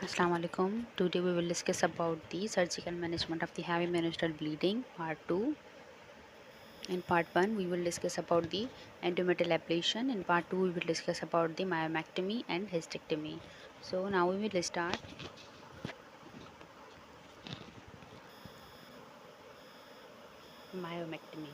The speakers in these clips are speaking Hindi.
Assalamu alaikum. Today we will discuss about the surgical management of the heavy menstrual bleeding part 2. In part 1 we will discuss about the endometrial ablation. In part 2 we will discuss about the myomectomy and hysterectomy. So now we will start myomectomy.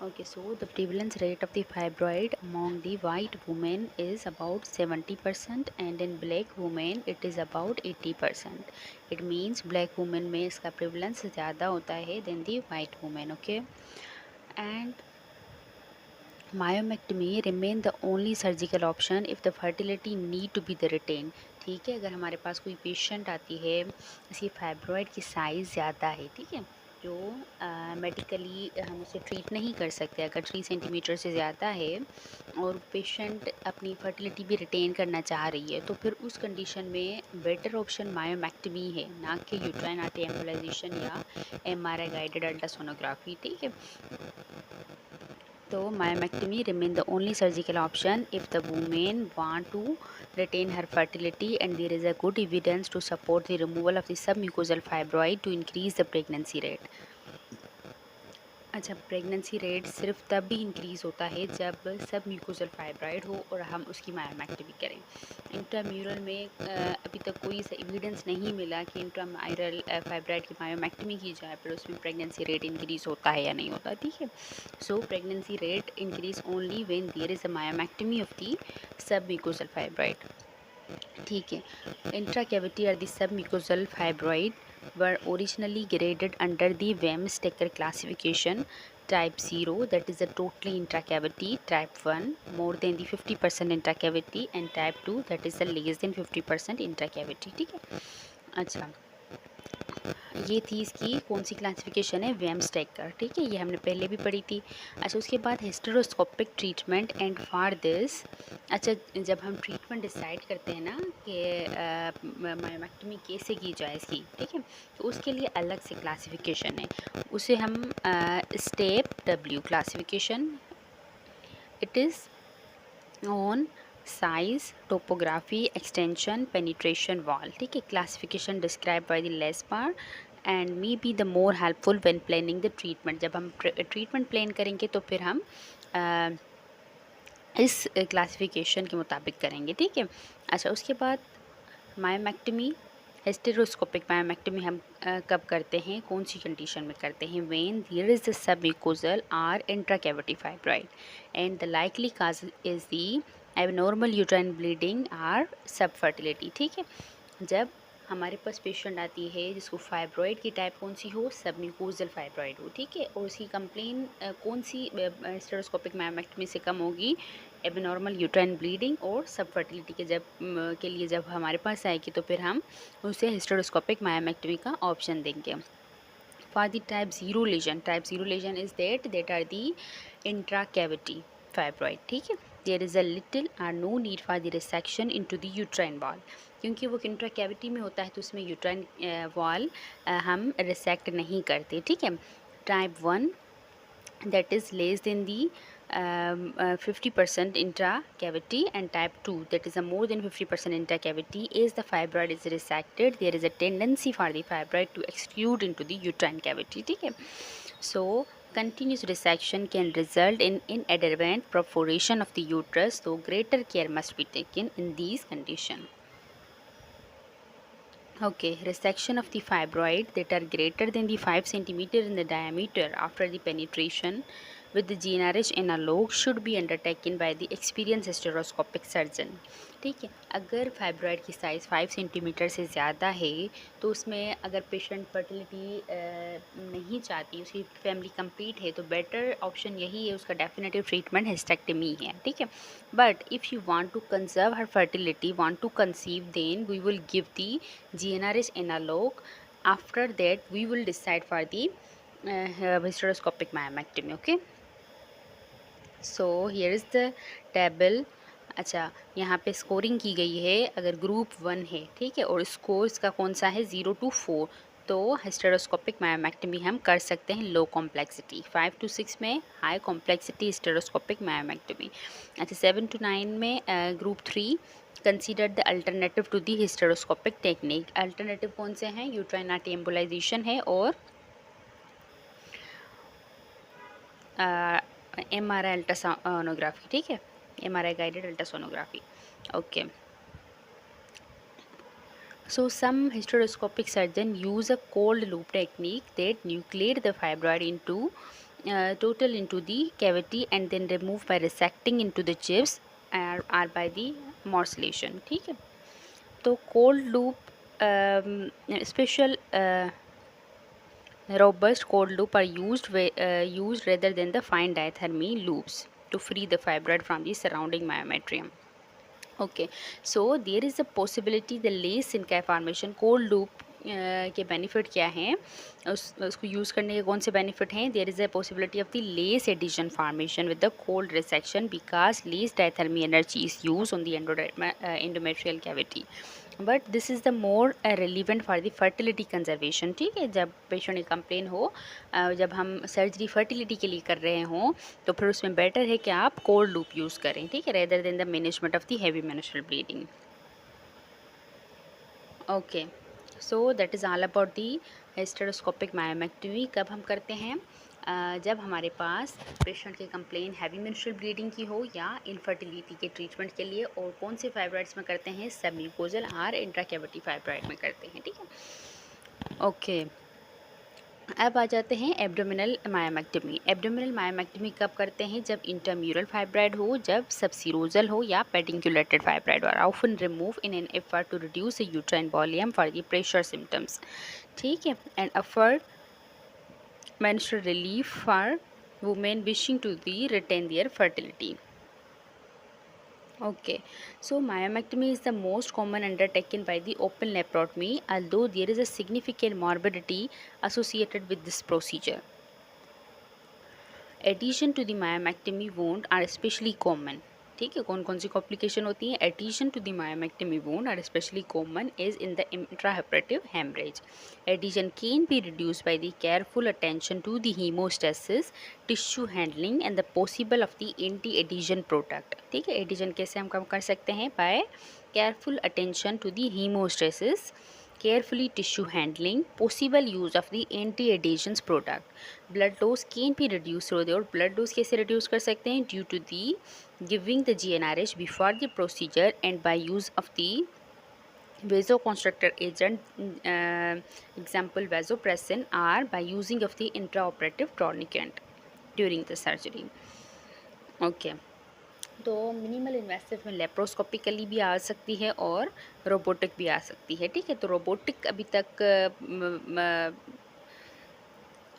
Okay, so the prevalence rate of the fibroid among the white women is about 70% and in black women it is about 80%. It means black women में इसका prevalence ज़्यादा होता है than the white women. Okay, and myomectomy remain the only surgical option if the fertility need to be the retained. ठीक है, अगर हमारे पास कोई पेशेंट आती है इसकी फाइब्रॉइड की साइज़ ज़्यादा है, ठीक है, जो मेडिकली हम उसे ट्रीट नहीं कर सकते, अगर 3 सेंटीमीटर से ज़्यादा है और पेशेंट अपनी फर्टिलिटी भी रिटेन करना चाह रही है, तो फिर उस कंडीशन में बेटर ऑप्शन मायोमैक्टमी है, ना कि यूट्राइन आर्टरी एम्बोलाइजेशन या एमआरआई गाइडेड अल्ट्रासोनोग्राफी. ठीक है, तो myomectomy remain the only surgical option if the woman want to retain her fertility and there is a good evidence to support the removal of the submucosal fibroid to increase the pregnancy rate. अच्छा, प्रेगनेंसी रेट सिर्फ तब भी इंक्रीज़ होता है जब सब म्यूकोजल फाइब्राइड हो और हम उसकी मायोमैक्टमी करें. इंट्राम्यूरल में अभी तक कोई एविडेंस नहीं मिला कि इंट्रामायरल फाइब्राइड की मायोमैक्टमी की जाए पर उसमें प्रेगनेंसी रेट इंक्रीज़ होता है या नहीं होता. ठीक है, so pregnancy rate increase only when there is a myomectomy of the sub mucosal fibroid. ठीक है, इंट्रा कैविटी और the sub mucosal fibroid were originally graded under the Wemstecker classification. Type 0, that is a totally intracavity. Type 1, more than the 50% intracavity, and type 2, that is a less than 50% intracavity. ठीक है, अच्छा, ये थी इसकी कौन सी क्लासिफिकेशन है, वेमस्टेकर. ठीक है, ये हमने पहले भी पढ़ी थी. अच्छा, उसके बाद hysteroscopic treatment and for this. अच्छा, जब हम ट्रीटमेंट डिसाइड करते हैं ना कि मायोमैक्टमी कैसे की जाए इसकी, ठीक है, तो उसके लिए अलग से क्लासिफिकेशन है, उसे हम step W classification. It is on size, topography, extension, penetration wall. ठीक है, classification describe by the Lasmar and may be the more helpful when planning the treatment. जब हम ट्रीटमेंट प्लान करेंगे तो फिर हम इस क्लासिफिकेशन के मुताबिक करेंगे. ठीक है, अच्छा, उसके बाद मायोमैक्टमी, हिस्टेरोस्कोपिक मायोमैक्टमी हम कब करते हैं, कौन सी कंडीशन में करते हैं, when there is the submucosal or intracavity fibroid and the likely cause is the abnormal uterine bleeding or sub fertility. ठीक है, जब हमारे पास पेशेंट आती है जिसको फाइब्रॉइड की टाइप कौन सी हो, सबम्यूकोजल फाइब्रॉइड हो, ठीक है, और उसकी कंप्लेन कौन सी हिस्टेरोस्कोपिक मायोमैक्टमी से कम होगी, एबनॉर्मल यूट्राइन ब्लीडिंग और सब फर्टिलिटी के के लिए जब हमारे पास आएगी तो फिर हम उसे हिस्टेरोस्कोपिक मायोमैक्टमी का ऑप्शन देंगे. For the type 0 lesion, type 0 lesion is that are the intra cavity fibroid. ठीक है, there is a little or no need for the resection into the uterine wall, क्योंकि वो इंट्रा कैविटी में होता है तो उसमें यूट्राइन वॉल हम रिसेक्ट नहीं करते. ठीक है, type 1 that is less than the 50% intracavity, and type 2 that is a more than 50% intracavity. As the fibroid is resected, there is a tendency for the fibroid to extrude into the uterine cavity. ठीक है, so continuous resection can result in inadvertent perforation of the uterus, so greater care must be taken in these conditions. Okay, resection of the fibroid that are greater than the 5 centimeter in the diameter after the penetration with the GnRH analog should be undertaken by the experienced hysteroscopic surgeon. ठीक है, अगर फाइब्रॉइड की साइज़ 5 सेंटीमीटर से ज़्यादा है तो उसमें अगर पेशेंट फर्टिलिटी नहीं चाहती, उसकी फैमिली कंप्लीट है, तो बेटर ऑप्शन यही है, उसका डेफिनेटिव ट्रीटमेंट हिस्टेक्टमी है. ठीक है, but if you want to conserve her fertility, want to conceive, then we will give the GnRH analog. After that we will decide for the hysteroscopic myomectomy. Okay, so here is the table. अच्छा, यहाँ पे स्कोरिंग की गई है, अगर ग्रुप 1 है, ठीक है, और स्कोर इसका कौन सा है, 0 to 4, तो हिस्टेरोस्कोपिक मायोमैक्टमी हम कर सकते हैं लो कॉम्प्लेक्सिटी. 5 to 6 में हाई कॉम्प्लेक्सिटी हिस्टेरोस्कोपिक मायोमैक्टमी. अच्छा, 7 to 9 में group 3 consider the alternative to the hysteroscopic technique. Alternative कौन से हैं? यूट्राइन आर्टरी एम्बोलाइजेशन है और MRI अल्ट्रासोनोग्राफी, ठीक है, MRI guided ultrasonography. Okay, so some hysteroscopic surgeons use a cold loop technique that nucleate the fibroid into total into the cavity and then remove by resecting into the chips or by the morcellation, ठीक है। तो cold loop special robust cold loop are used rather than the fine diathermy loops to free the fibroid from the surrounding myometrium. Okay, so there is a possibility the lace सिनका फॉर्मेशन कोल्ड लूप के बेनिफिट क्या हैं, उसको यूज़ करने के कौन से बेनिफिट हैं? There is a possibility of the less adhesion formation with the cold resection because less diathermy energy is use on the endometrial cavity, but this is the more relevant for the fertility conservation, ठीक है। जब पेशेंट एक कंप्लेन हो, जब हम सर्जरी फर्टिलिटी के लिए कर रहे हों, तो फिर उसमें बेटर है कि आप कोल्ड लूप यूज़ करें, ठीक है, rather than the management of the heavy menstrual bleeding. Okay, so that is all about the hysteroscopic myomectomy. कब हम करते हैं? जब हमारे पास पेशेंट की कंप्लेन हैवी मेंस्ट्रुअल ब्लीडिंग की हो या इनफर्टिलिटी के ट्रीटमेंट के लिए, और कौन से फाइब्रॉइड्स में करते हैं? सबम्यूकोजल और इंट्राकैविटी फाइब्रॉइड में करते हैं, ठीक है। ओके, अब आ जाते हैं एब्डोमिनल मायोमेक्टमी। एब्डोमिनल मायोमेक्टमी कब करते हैं? जब इंटरम्यूरल फाइब्राइड हो, जब सबसीरोजल हो या pedunculated fibroid are often remove in an effort to reduce the uterine volume for the pressure symptoms, ठीक है, and afford menstrual relief for women wishing to retain their fertility. Okay, so myomectomy is the most common undertaken by the open laparotomy, although there is a significant morbidity associated with this procedure. Adhesion to the myomectomy wound are especially common, ठीक है। कौन कौन सी कॉम्प्लिकेशन होती हैं? Adhesion to the myomectomy wound are especially common is in the intraoperative haemorrhage. Adhesion can be reduce by the careful attention to the haemostasis, tissue handling and the possible of the anti adhesion product, ठीक है। एडिशन कैसे हम कम कर सकते हैं? By careful attention to the haemostasis, carefully tissue handling, possible use of the anti-adhesions product. Blood dose can be reduced through the, और blood dose कैसे reduce कर सकते हैं? Due to the giving the GnRH before the procedure and by use of the vasoconstrictor agent, example vasopressin, or by using of the intraoperative tourniquet during the surgery. Okay, तो मिनिमल इन्वेसिव में लेप्रोस्कोपिकली भी आ सकती है और रोबोटिक भी आ सकती है, ठीक है। तो रोबोटिक अभी तक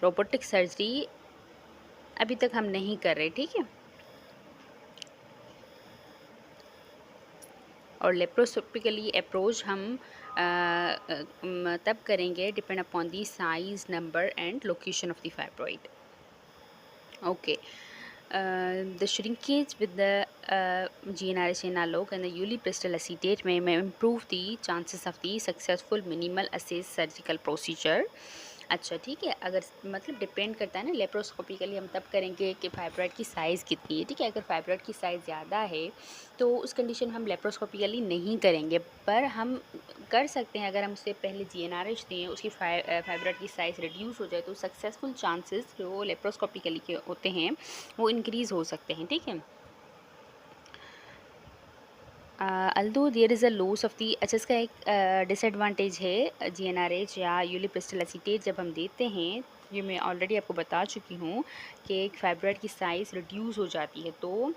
रोबोटिक सर्जरी अभी तक हम नहीं कर रहे, ठीक है। और लेप्रोस्कोपिकली अप्रोच हम तब करेंगे depend upon the size, number and location of the fibroid. Okay, the shrinkage with the GnRH analog and the ulipristal acetate may improve the chances of the successful minimal access surgical procedure. अच्छा, ठीक है। अगर मतलब डिपेंड करता है ना, लेप्रोस्कोपिकली हम तब करेंगे कि फाइब्रॉइड की साइज़ कितनी है, ठीक है। अगर फाइब्रॉइड की साइज़ ज़्यादा है तो उस कंडीशन में हम लेप्रोस्कोपिकली नहीं करेंगे, पर हम कर सकते हैं अगर हम उससे पहले GnRH दें, उसकी फाइब्रॉइड की साइज़ रिड्यूस हो जाए, तो सक्सेसफुल चांसेस जो लेप्रोस्कोपिकली के होते हैं वो इंक्रीज़ हो सकते हैं, ठीक है। Although there is a loss of the, अच्छा, इसका एक डिसएडवांटेज है GnRH या यूलिप्रिस्टल एसीटेट जब हम देते हैं, ये मैं ऑलरेडी आपको बता चुकी हूँ कि एक फाइब्रॉइड की साइज़ रिड्यूस हो जाती है, तो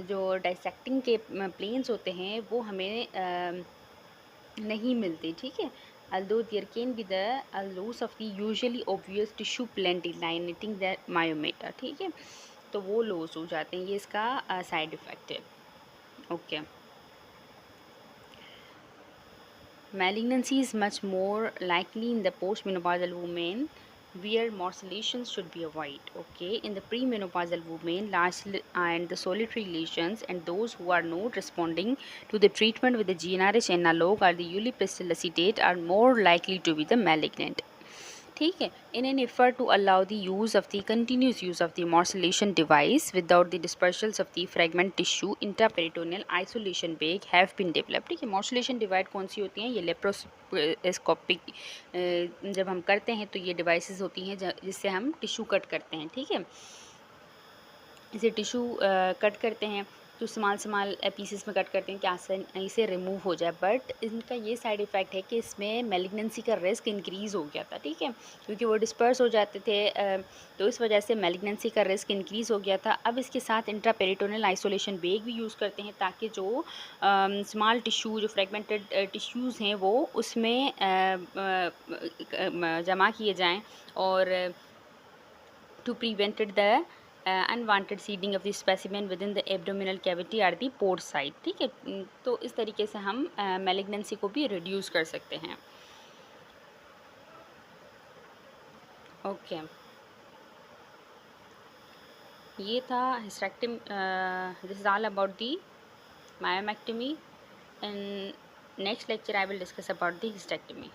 जो डाइसेक्टिंग के प्लेन्स होते हैं वो हमें नहीं मिलते, ठीक है। Although there can be the loss of the usually obvious tissue plane delineating the myomata, ठीक है, तो वो लॉस हो जाते हैं, ये इसका साइड इफ़ेक्ट है। Okay, malignancy is much more likely in the postmenopausal women where morcellations should be avoided. Okay, in the premenopausal women, large and the solitary lesions and those who are not responding to the treatment with the GnRH analog or the ulipristal acetate are more likely to be the malignant, ठीक है। In an effort to allow the use of the continuous use of the morcellation device without the dispersals of the fragment tissue intraperitoneal isolation bag have been developed. ठीक है, मॉर्सलेशन डिवाइस कौन सी होती हैं? ये लेप्रोस्कोपिक जब हम करते हैं तो ये डिवाइसेस होती हैं जिससे हम टिश्यू कट करते हैं। ठीक है, इसे टिश्यू कट करते हैं तो स्मॉल पीसेस में कट करते हैं कि आसानी से रिमूव हो जाए, बट इनका ये साइड इफ़ेक्ट है कि इसमें मेलिग्नेंसी का रिस्क इंक्रीज़ हो गया था। ठीक है, क्योंकि वो डिस्पर्स हो जाते थे तो इस वजह से मेलिग्नेंसी का रिस्क इंक्रीज़ हो गया था। अब इसके साथ इंट्रापेरिटोनल आइसोलेशन बैग भी यूज़ करते हैं ताकि जो स्मॉल टिश्यू, जो फ्रेगमेंटेड टिश्यूज़ हैं वो उसमें जमा किए जाएँ और to prevented the unwanted seeding of the specimen within the abdominal cavity or the port site। ठीक है, तो इस तरीके से हम मेलिग्नेंसी को भी रिड्यूस कर सकते हैं। ओके, ये था hysterectomy, this is all about the myomectomy. In next lecture I will discuss about the hysterectomy.